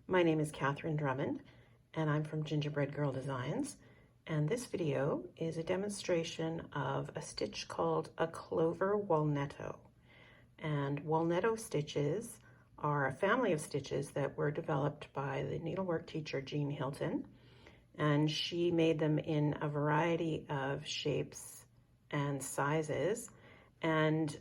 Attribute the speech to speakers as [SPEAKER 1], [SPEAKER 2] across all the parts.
[SPEAKER 1] My name is Catherine Drummond, and I'm from Gingerbread Girl Designs. And this video is a demonstration of a stitch called a Clover Walneto. And Walneto stitches are a family of stitches that were developed by the needlework teacher Jean Hilton. And she made them in a variety of shapes and sizes. And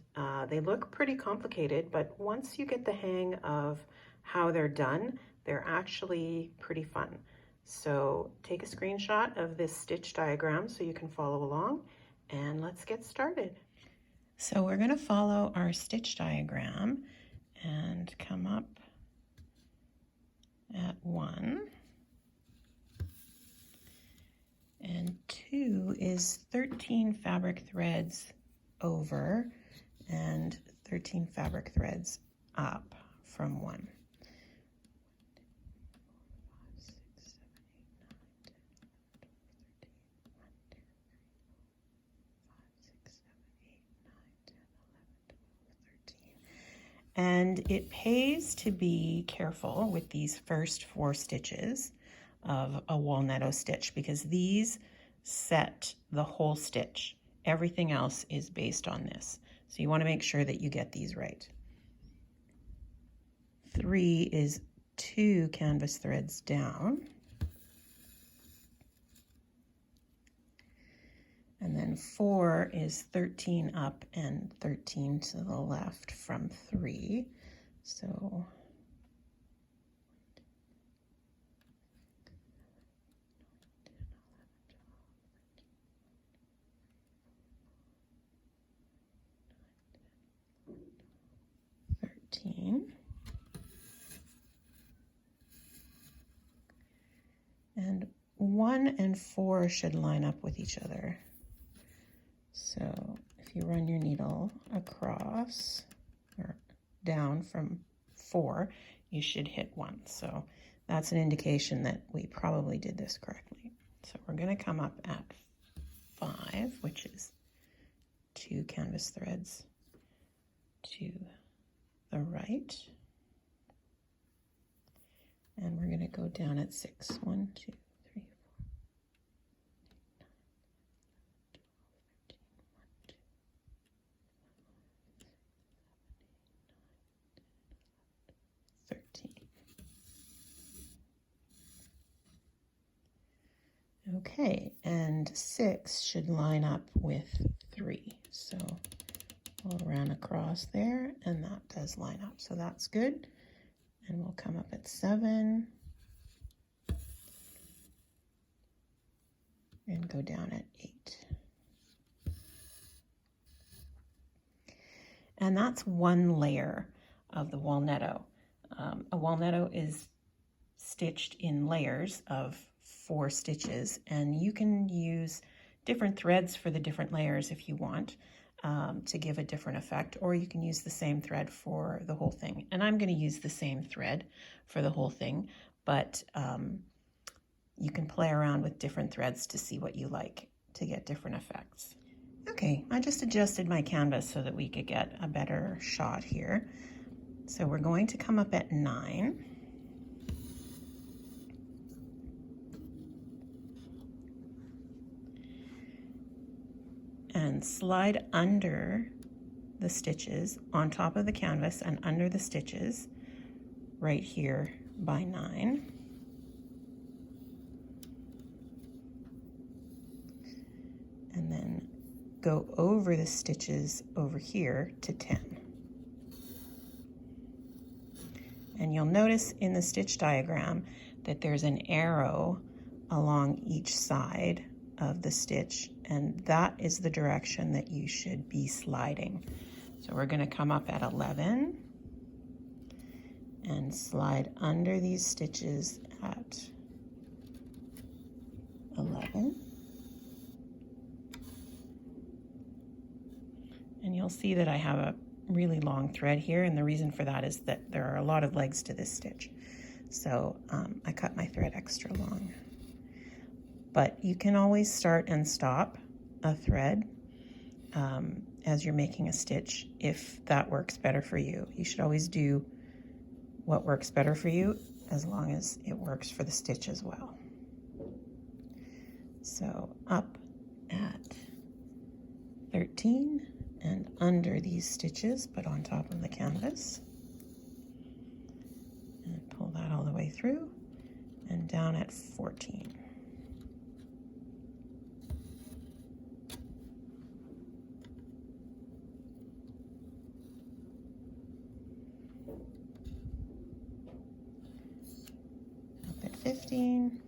[SPEAKER 1] they look pretty complicated, but once you get the hang of how they're done, they're actually pretty fun. So take a screenshot of this stitch diagram so you can follow along, and let's get started. So we're going to follow our stitch diagram and come up at 1. And 2 is 13 fabric threads over and 13 fabric threads up from 1. 1, 2, 3, 4, 5, 6, 7, 8, 9, 10, 11, 12, 13. And it pays to be careful with these first 4 stitches of a Walneto stitch because these set the whole stitch. Everything else is based on this. So you want to make sure that you get these right. 3 is 2 canvas threads down. And then 4 is 13 up and 13 to the left from 3. So 13. And 1 and 4 should line up with each other. So if you run your needle across or down from 4, you should hit 1. So that's an indication that we probably did this correctly. So we're going to come up at 5, which is 2 canvas threads to the right. And we're going to go down at 6. 1, 2, 3, 4, 13. Okay, and 6 should line up with 3. So we'll run across there, and that does line up. So that's good. And we'll come up at 7 and go down at 8. And that's one layer of the Walneto. A Walneto is stitched in layers of 4 stitches, and you can use different threads for the different layers if you want. To give a different effect, or you can use the same thread for the whole thing. And I'm going to use the same thread for the whole thing, but you can play around with different threads to see what you like to get different effects. Okay, I just adjusted my canvas so that we could get a better shot here. So we're going to come up at 9. And slide under the stitches on top of the canvas and under the stitches right here by 9. And then go over the stitches over here to 10. And you'll notice in the stitch diagram that there's an arrow along each side of the stitch, and that is the direction that you should be sliding. So we're going to come up at 11 and slide under these stitches at 11. And you'll see that I have a really long thread here, and the reason for that is that there are a lot of legs to this stitch. So I cut my thread extra long. But you can always start and stop a thread as you're making a stitch if that works better for you. You should always do what works better for you. as long as it works for the stitch as well. So up at 13 and under these stitches, but on top of the canvas. And pull that all the way through and down at 14. Up at 15.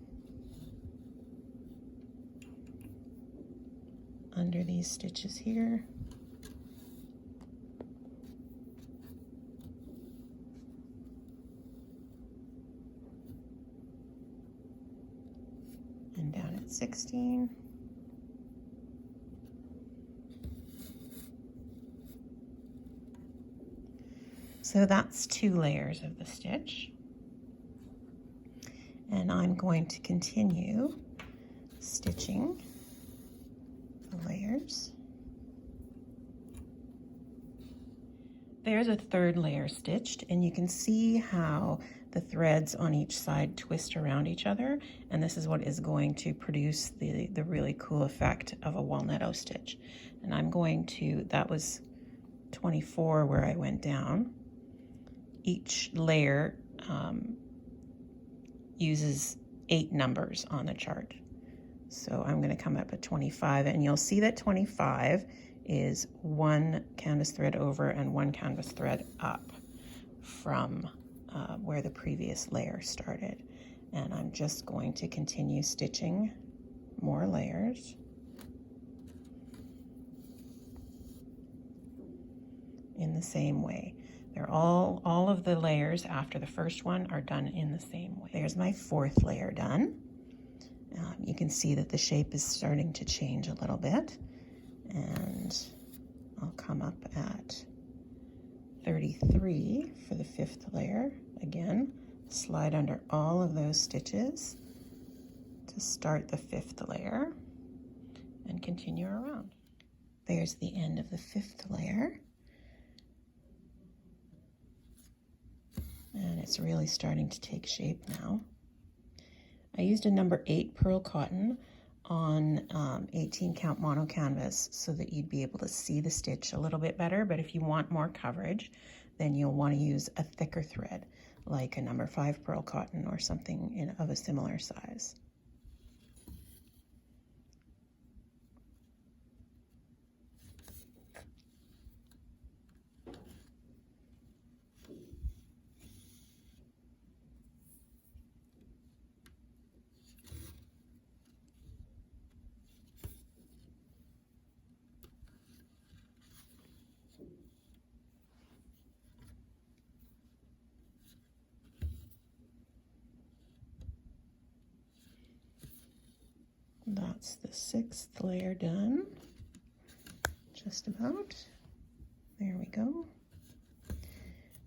[SPEAKER 1] Under these stitches here. And down at 16. So that's 2 layers of the stitch. And I'm going to continue stitching the layers. There's a 3rd layer stitched, and you can see how the threads on each side twist around each other, and this is what is going to produce the really cool effect of a Walneto stitch. And I'm going to, that was 24 where I went down. Each layer uses 8 numbers on the chart. So I'm going to come up at 25, and you'll see that 25 is 1 canvas thread over and 1 canvas thread up from where the previous layer started. And I'm just going to continue stitching more layers. In the same way. They're all of the layers after the first one are done in the same way. There's my 4th layer done. You can see that the shape is starting to change a little bit, and I'll come up at 33 for the 5th layer. Again, slide under all of those stitches to start the 5th layer and continue around. There's the end of the 5th layer. And it's really starting to take shape now. I used a number 8 pearl cotton on 18 count mono canvas so that you'd be able to see the stitch a little bit better, but if you want more coverage, then you'll want to use a thicker thread, like a number 5 pearl cotton or something of a similar size. That's the 6th layer done, just about. There we go.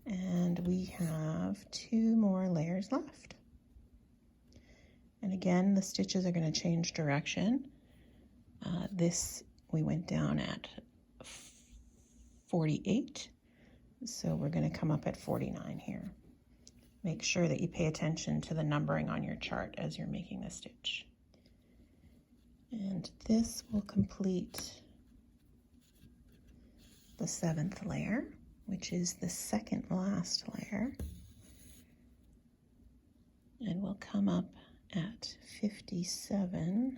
[SPEAKER 1] And we have 2 more layers left. And again, the stitches are going to change direction. This, we went down at 48, so we're going to come up at 49 here. Make sure that you pay attention to the numbering on your chart as you're making the stitch. And this will complete the 7th layer, which is the 2nd last layer. And we'll come up at 57.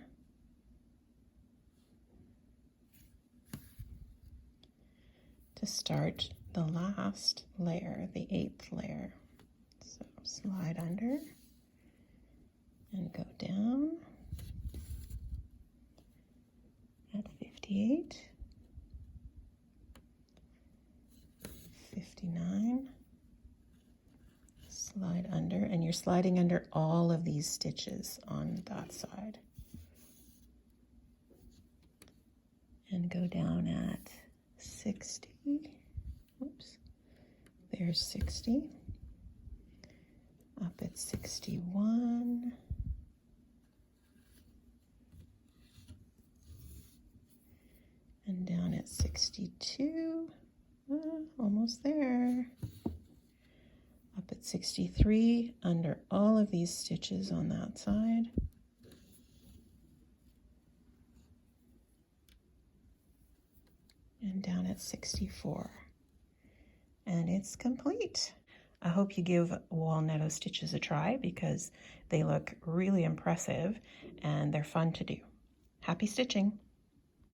[SPEAKER 1] To start the last layer, the 8th layer. So slide under and go down at 58, 59, slide under, and you're sliding under all of these stitches on that side. And go down at 60, whoops, there's 60, up at 61, and down at 62, almost there, up at at 63 under all of these stitches on that side. And down at 64. And it's complete. I hope you give Walneto stitches a try because they look really impressive and they're fun to do. Happy stitching!